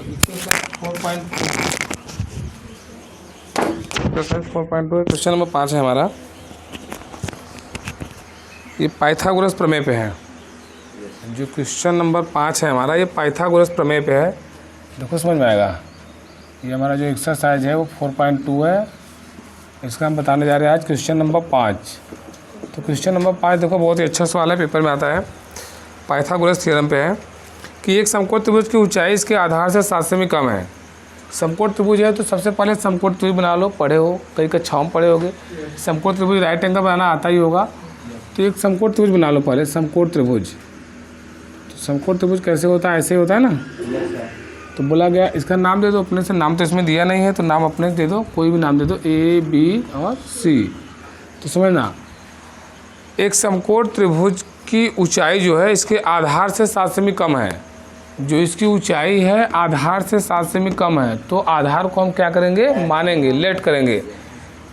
Question number 5 है हमारा। ये पाइथागोरस प्रमेय पे है। जो क्वेश्चन नंबर 5 है हमारा, ये पाइथागोरस प्रमेय पे है। देखो समझ में आएगा। ये हमारा जो एक्सरसाइज है वो 4.2 है। इसका हम बताने जा रहे हैं आज क्वेश्चन नंबर 5। तो क्वेश्चन नंबर 5 देखो बहुत ही अच्छा सवाल है, पेपर में आता है। पाइथागोरस थ्योरम पे है कि एक समकोण त्रिभुज की ऊंचाई इसके आधार से 7 सेमी कम है। समकोण त्रिभुज है तो सबसे पहले समकोण त्रिभुज बना लो, पढ़े हो, कई कक्षाओं में पढ़े होगे। समकोण त्रिभुज राइट एंगल बनाना आता ही होगा। तो एक समकोण त्रिभुज बना लो पहले, समकोण त्रिभुज। तो समकोण त्रिभुज कैसे होता है? ऐसे ही होता है ना। तो बोला गया इसका नाम दे दो अपने से। नाम तो इसमें दिया नहीं है तो नाम अपने से दे दो, कोई भी नाम दे दो, ए बी और सी। तो समझना, एक समकोण त्रिभुज की ऊंचाई जो है इसके आधार से 7 सेमी कम है। जो इसकी ऊंचाई है आधार से 7 सेमी कम है, तो आधार को हम क्या करेंगे? मानेंगे, लेट करेंगे।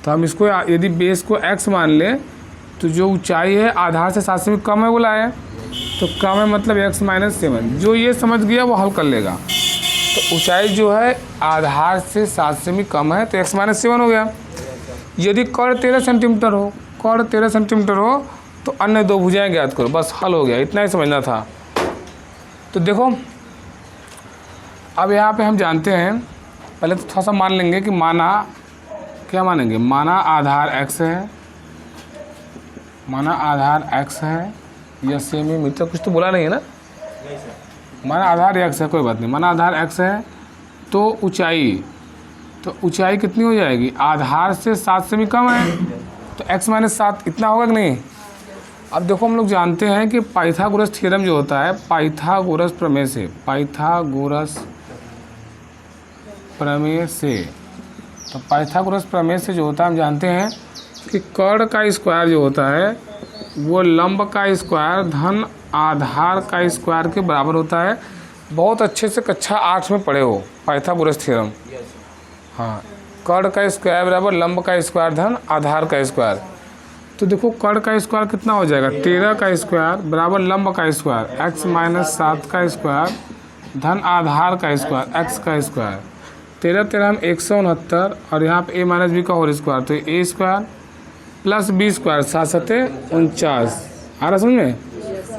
तो हम इसको यदि बेस को x मान लें तो जो ऊंचाई है आधार से 7 सेमी कम है बोला है, तो कम है मतलब x - 7। जो ये समझ गया वो हल कर लेगा। तो ऊंचाई जो है आधार से 7 सेमी कम है तो x - 7 हो गया। यदि कर्ण 13 सेंटीमीटर हो, कर्ण 13 सेंटीमीटर हो तो अन्य दो भुजाएं ज्ञात करो। बस हल हो गया, इतना ही समझना था। तो देखो अब यहाँ पे हम जानते हैं, पहले तो थोड़ा सा मान लेंगे कि माना, क्या मानेंगे? माना आधार x है, माना आधार x है, या सेमी मीटर, कुछ तो बोला नहीं है ना। माना आधार x है, कोई बात नहीं। माना आधार x है तो ऊंचाई, तो ऊंचाई कितनी हो जाएगी? आधार से 7 सेमी कम है तो x - 7 इतना होगा कि नहीं। अब देखो हम लोग जानते हैं कि पाइथागोरस थ्योरम जो होता है, पाइथागोरस प्रमेय से, पाइथागोरस प्रमेय से, तो पाइथागोरस प्रमेय से जो होता है हम जानते हैं कि कर्ण का स्क्वायर जो होता है वो लंब का स्क्वायर धन आधार का स्क्वायर के बराबर होता है। बहुत अच्छे से कक्षा 8 में पढ़े हो पाइथागोरस थ्योरम। हाँ, कर्ण का स्क्वायर बराबर लंब का स्क्वायर धन आधार का स्क्वायर। तो देखो कर्ण का स्क्वायर कितना हो जाएगा? 13 का स्क्वायर बराबर लंब का स्क्वायर x - 7 का स्क्वायर धन आधार का स्क्वायर x का स्क्वायर। 13 13 हम 169 और यहाँ पे a - b का होल स्क्वायर, तो a square plus b square 7 7 49। आ रहा समझ में?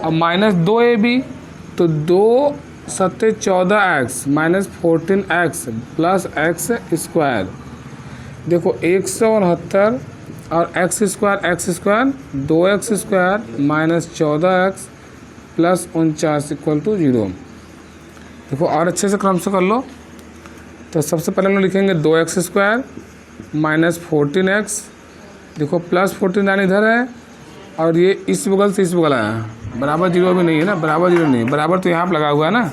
अब -2ab, तो 2 7 14x -14x plus x square. देखो 169 और x square 2x square -14x plus 49 equal to 0। देखो और अच्छे से क्रम से कर लो। तो सबसे पहले हम लोग लिखेंगे 2x स्क्वायर -14x, देखो प्लस 49 इधर है और ये इस बगल से इस बगल आया, बराबर 0 भी नहीं है ना, बराबर 0 नहीं, बराबर तो यहाँ पर लगा हुआ है ना।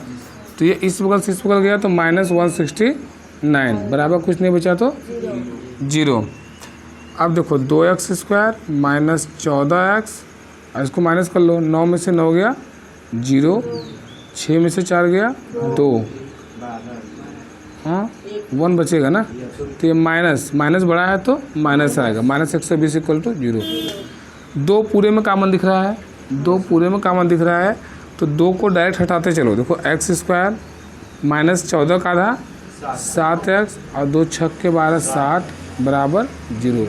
तो ये इस बगल से इस बगल गया तो -169, बराबर कुछ नहीं बचा तो 0। अब देखो 2x स्क्वायर -14x, इसको माइनस कर लो, 9 में से 9 गया 0, 6 में से 4 गया 2, हाँ 1 बचेगा ना। तो ये माइनस बड़ा है तो माइनस आएगा, -120 इक्वल टू 0। 2 पूरे में कॉमन दिख रहा है, 2 पूरे में कॉमन दिख रहा है तो 2 को डायरेक्ट हटाते चलो। देखो x स्क्वायर -14 का आधा 7x और 2 छक्के 12 60 बराबर 0।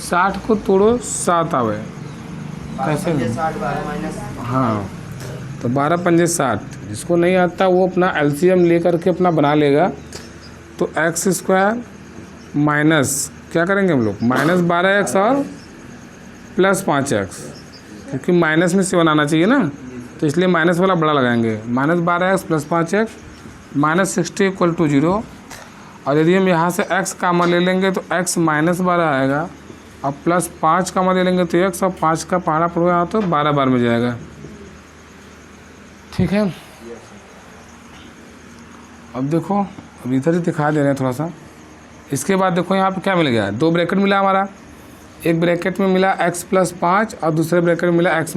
60 को तोड़ो 7 आवे, कैसे? हाँ, तो 12 पंजे 60। जिसको नहीं आता वो अपना एलसीएम लेकर के अपना बना लेगा। तो x स्क्वायर माइनस क्या करेंगे हम लोग? -12x और प्लस 5x, क्योंकि माइनस में 7 आना चाहिए ना, तो इसलिए माइनस वाला बड़ा लगाएंगे। -12x plus 5x -60 equal to 0। और यदि हम यहाँ से x कामा ले लेंगे तो x -12 आएगा, और प्लस 5 कामा ले लेंगे तो x, और 5 का पहाड़ा पड़ तो 12 बार में जाएगा। ठीक है, अब देखो, अब इधर ही दिखा दे रहे हैं थोड़ा सा। इसके बाद देखो यहाँ पे क्या मिल गया? 2 ब्रैकेट मिला हमारा। एक ब्रैकेट में मिला x + 5 और दूसरे ब्रैकेट में मिला x -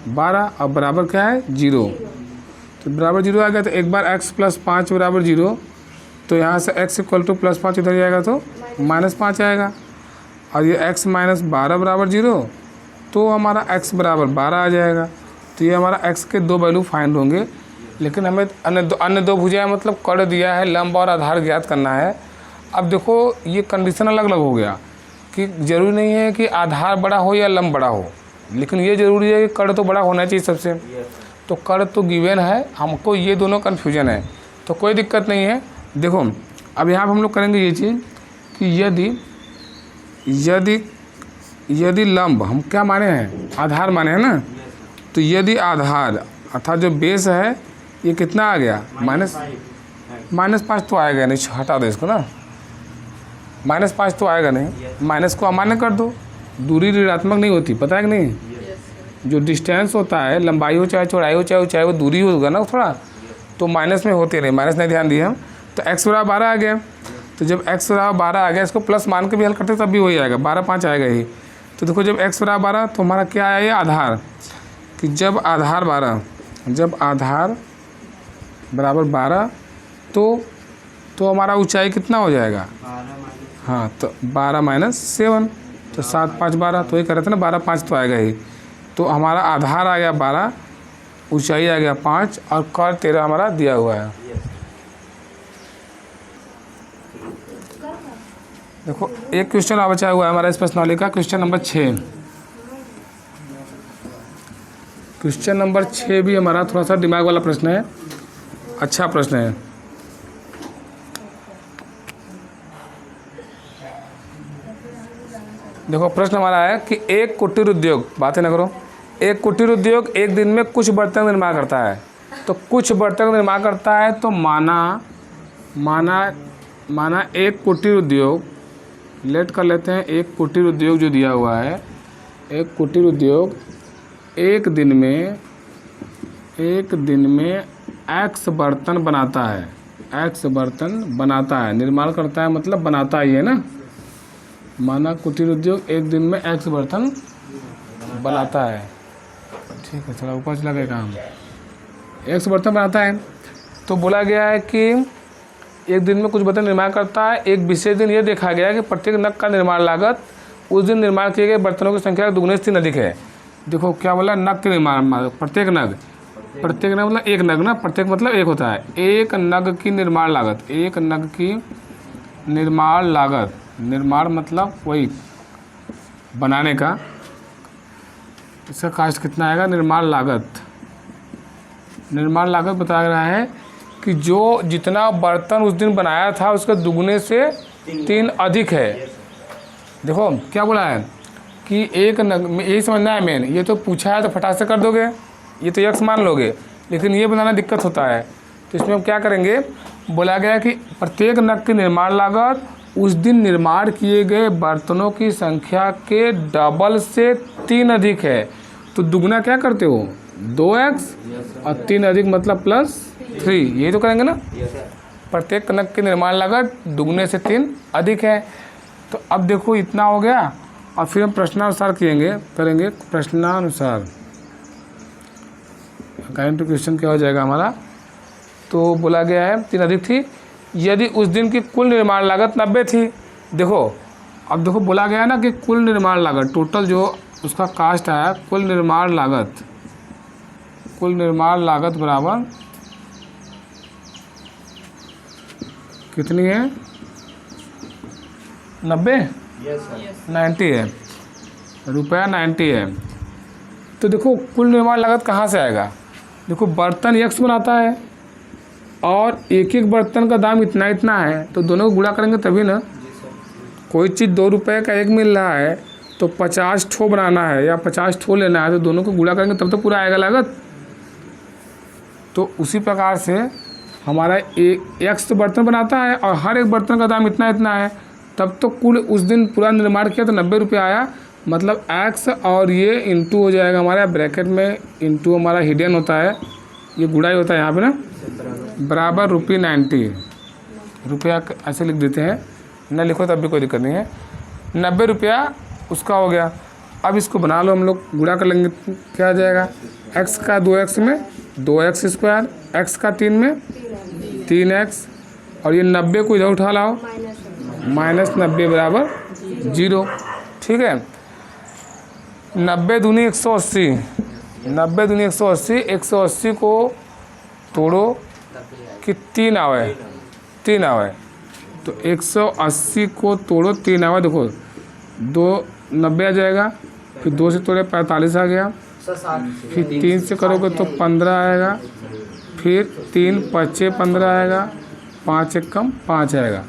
12, और बराबर क्या है? 0। तो बराबर 0 आ गया। तो एक बार x + 5 बराबर 0, तो यहाँ से x इक्वल टू +5 इधर जाएगा तो -5 आएगा। और ये x - 12 बराबर 0, तो हमारा x बराबर 12 आ जाएगा। तो ये हमारा x के 2 वैल्यू फाइंड होंगे। लेकिन हमें अन्य दो भुजाएं मतलब कड़ दिया है, लंब और आधार ज्ञात करना है। अब देखो ये कंडीशन अलग अलग हो गया कि ज़रूरी नहीं है कि आधार बड़ा हो या लंब बड़ा हो, लेकिन ये ज़रूरी है कि कड़ तो बड़ा होना चाहिए सबसे। तो कड़ तो गिवन है, हमको ये दोनों कन्फ्यूजन है, तो कोई दिक्कत नहीं है। देखो अब यहाँ पर हम लोग करेंगे ये चीज़ कि यदि लंब हम क्या माने हैं, आधार माने हैं ना, तो यदि आधार अर्थात जो बेस है ये कितना आ गया, -5 तो आएगा नहीं, हटा दो इसको ना, -5 तो आएगा नहीं, माइनस को अमान्य कर दो, दूरी ऋणात्मक नहीं होती, पता है कि नहीं। जो डिस्टेंस होता है, लंबाई हो चाहे चौड़ाई हो चाहे वो दूरी होगा ना थोड़ा, तो माइनस में होते रहे, माइनस नहीं ध्यान दिए हम। तो x बराबर 12 आ गया, तो जब x बराबर 12 आ गया, इसको प्लस मान के भी हल करते तब भी वही आएगा, 12 5 आएगा ही। तो देखो जब x बराबर 12 तो हमारा क्या आया, ये आधार, कि जब आधार बराबर 12 तो हमारा ऊंचाई कितना हो जाएगा, हाँ तो 12 - 7, तो 7 5 12, तो ये कर रहे थे ना, 12 5 तो आएगा ही। तो हमारा आधार आ गया 12, ऊंचाई आ गया 5 और कड़ 13 हमारा दिया हुआ है। देखो एक क्वेश्चन और बचा हुआ है हमारा इस प्रश्नावली का, क्वेश्चन नंबर 6। क्वेश्चन नंबर 6 भी हमारा थोड़ा सा दिमाग वाला प्रश्न है, अच्छा प्रश्न है। देखो प्रश्न हमारा है कि एक कुटीर उद्योग, बातें ना करो, एक कुटीर उद्योग एक दिन में कुछ बर्तन निर्माण करता है। तो कुछ बर्तन निर्माण करता है, तो माना एक कुटीर उद्योग, लेट कर लेते हैं, एक कुटीर उद्योग जो दिया हुआ है, एक कुटीर उद्योग एक दिन में x बर्तन बनाता है, x बर्तन बनाता है, निर्माण करता है मतलब बनाता ही है ना। माना कुटीर उद्योग एक दिन में x बर्तन बनाता है, ठीक है, थोड़ा ऊपर चला गया काम, x बर्तन बनाता है। तो बोला गया है कि एक दिन में कुछ बर्तन निर्माण करता है। एक विशेष दिन ये देखा गया कि प्रत्येक नग का निर्माण लागत उस दिन निर्माण किए गए बर्तनों की संख्या दुगने से 3 अधिक है। देखो क्या बोला, नग के निर्माण, प्रत्येक नग मतलब एक नग ना, प्रत्येक मतलब एक होता है, एक नग की निर्माण लागत, एक नग की निर्माण लागत, निर्माण मतलब वही बनाने का, इसका कास्ट कितना आएगा, निर्माण लागत बता रहा है कि जो जितना बर्तन उस दिन बनाया था उसके दुगने से 3 अधिक है। देखो क्या बोला है कि एक नग, यही समझना है मेन, ये तो पूछा है तो फटाक से कर दोगे, ये तो x मान लोगे, लेकिन ये बनाना दिक्कत होता है। तो इसमें हम क्या करेंगे, बोला गया कि प्रत्येक नग की निर्माण लागत उस दिन निर्माण किए गए बर्तनों की संख्या के डबल से 3 अधिक है। तो दुगना क्या करते हो, 2x और 3 अधिक मतलब +3, यही तो करेंगे ना। प्रत्येक नग की निर्माण लागत दुगने से 3 अधिक है। तो अब देखो इतना हो गया, और फिर हम प्रश्नानुसार करेंगे प्रश्नानुसार, अकॉर्डिंग टू क्वेश्चन क्या हो जाएगा हमारा। तो बोला गया है 3 अधिक थी यदि उस दिन की कुल निर्माण लागत 90 थी। देखो अब देखो बोला गया ना कि कुल निर्माण लागत, टोटल जो उसका कास्ट आया, कुल निर्माण लागत बराबर कितनी है, 90 90 है, रुपया 90 है। तो देखो कुल निर्माण लागत कहाँ से आएगा, देखो बर्तन x बनाता है और एक एक बर्तन का दाम इतना इतना है, तो दोनों को गुणा करेंगे तभी ना। कोई चीज़ 2 रुपये का एक मिल रहा है तो 50 ठो बनाना है या 50 ठो लेना है, तो दोनों को गुणा करेंगे तब तो पूरा आएगा लागत। तो उसी प्रकार से हमारा x तो बर्तन बनाता है और हर एक बर्तन का दाम इतना इतना है, तब तो कुल उस दिन पूरा निर्माण किया तो 90 रुपये आया, मतलब x और ये इंटू हो जाएगा हमारा ब्रैकेट में, इंटू हमारा हिडन होता है, ये गुड़ाई होता है यहाँ पे ना, बराबर ₹90, रुपया ऐसे लिख देते हैं, न लिखो तब भी कोई दिक्कत नहीं है, 90 रुपया उसका हो गया। अब इसको बना लो, हम लोग गुणा कर लेंगे, क्या आ जाएगा, x का 2x में 2x², x का 3 में 3x, और ये 90 को इधर उठा लाओ, -90 बराबर 0, ठीक है। 90 दूनी 180, 90 दूनी 180, 180 को तोड़ो कि 3 आवे, 3 आवे। तो 180 को तोड़ो 3 आवे, देखो 2 90 आ जाएगा, फिर 2 से तोड़े 45 आ गया, फिर 3 से करोगे तो 15 आएगा, फिर 3 5 15 आएगा, 5 1 कम 5 आएगा।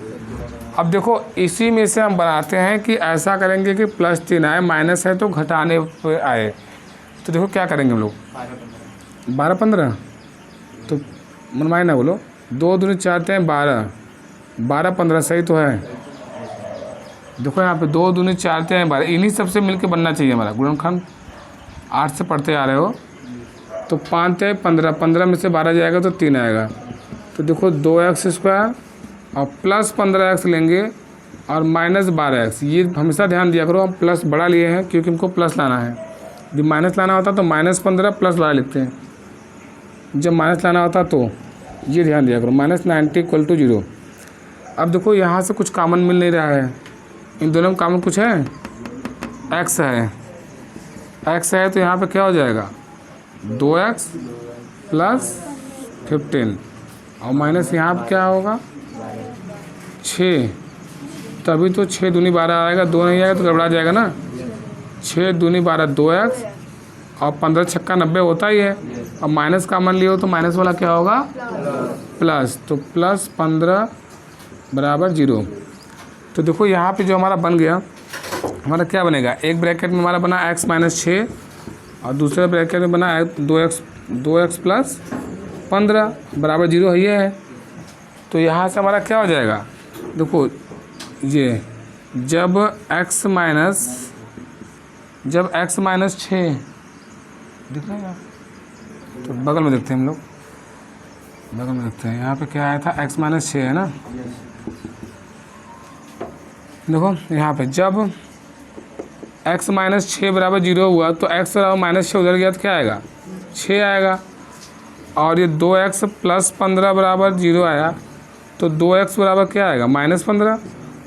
अब देखो इसी में से हम बनाते हैं कि ऐसा करेंगे कि +3 आए, माइनस है तो घटाने पे आए। तो देखो क्या करेंगे हम लोग, 12 15 तो मनमाए ना बोलो, 2 दूनी 4 हैं 12, 12 15 सही तो है। देखो यहाँ पे 2 दूनी 4 हैं 12, इन्हीं सबसे मिलके बनना चाहिए हमारा गुणनखंड। 8 से पढ़ते आ रहे हो तो 5 है 15, 15 में से 12 जाएगा तो 3 आएगा। तो देखो 2x² और +15x लेंगे और -12x। ये हमेशा ध्यान दिया करो, हम प्लस बड़ा लिए हैं क्योंकि हमको प्लस लाना है। जब माइनस लाना होता तो -15 +12 लिखते हैं, जब माइनस लाना होता तो ये ध्यान दिया करो, -90 = 0। अब देखो यहाँ से कुछ कॉमन मिल नहीं रहा है, इन दोनों में कॉमन कुछ है, x है, x है तो यहाँ पे क्या हो जाएगा 2x + 15 और माइनस यहाँ पे क्या होगा 6, तभी तो 6 दूनी 12 आएगा, 2 नहीं आएगा तो गड़बड़ा जाएगा ना। 6 दूनी 12 2x और 15 छक्का 90 होता ही है, और माइनस कॉमन लिए हो तो माइनस वाला क्या होगा प्लस, तो +15 = 0। तो देखो यहाँ पे जो हमारा बन गया, हमारा क्या बनेगा, एक ब्रैकेट में हमारा बना x - 6 और दूसरे ब्रैकेट में बना 2x + 15 = 0 है, ये है। तो यहाँ से हमारा क्या हो जाएगा, देखो ये जब x - 6 दिख रहा है, तो बगल में देखते हैं हम लोग, बगल में देखते हैं, यहाँ पे क्या आया था x - 6 है ना। देखो यहाँ पे जब x - 6 = 0 हुआ तो x -6 उधर गया तो क्या आएगा 6 आएगा, और ये 2x + 15 = 0 आया, तो 2x बराबर क्या आएगा -15,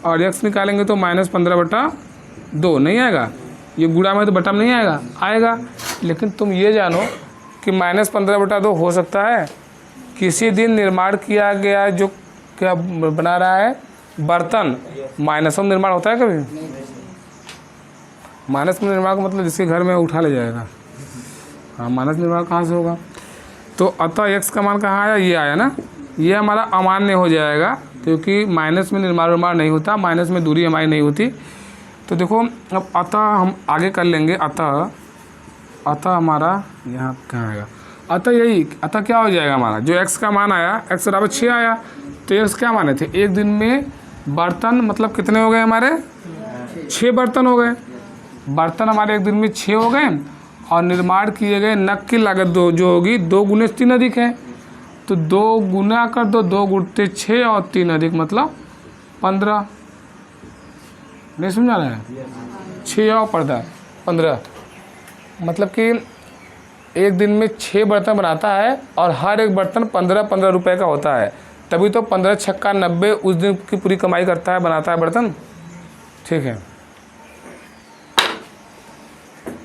और x निकालेंगे तो -15/2 नहीं आएगा, ये गुणा में तो बटा में नहीं आएगा, आएगा। लेकिन तुम ये जानो कि -15/2 हो सकता है किसी दिन निर्माण किया गया जो क्या बना रहा है बर्तन, माइनस में निर्माण होता है कभी, माइनस में निर्माण का मतलब जिसके घर में उठा ले जाएगा, हाँ माइनस निर्माण कहाँ से होगा। तो अतः x का मान कहाँ आया, ये आया ना, ये हमारा अमान्य हो जाएगा क्योंकि माइनस में निर्माण नहीं होता, माइनस में दूरी हमारी नहीं होती। तो देखो अब अतः हम आगे कर लेंगे, अतः हमारा यहाँ कहाँ आएगा, अतः यही, अतः क्या हो जाएगा हमारा जो x का मान आया, x = 6 आया, तो x क्या माने थे, एक दिन में बर्तन मतलब कितने हो गए हमारे 6 बर्तन हो गए, बर्तन हमारे एक दिन में 6 हो गए, और निर्माण किए गए नग की लागत जो होगी 2 × 3 अधिक है, तो 2 गुना कर दो, 2 × 6 और 3 अधिक मतलब 15, नहीं समझा रहा है, 6 और पड़ता है 15, मतलब कि एक दिन में 6 बर्तन बनाता है और हर एक बर्तन 15-15 रुपए का होता है, तभी तो 15 छक्का 90 उस दिन की पूरी कमाई करता है, बनाता है बर्तन, ठीक है।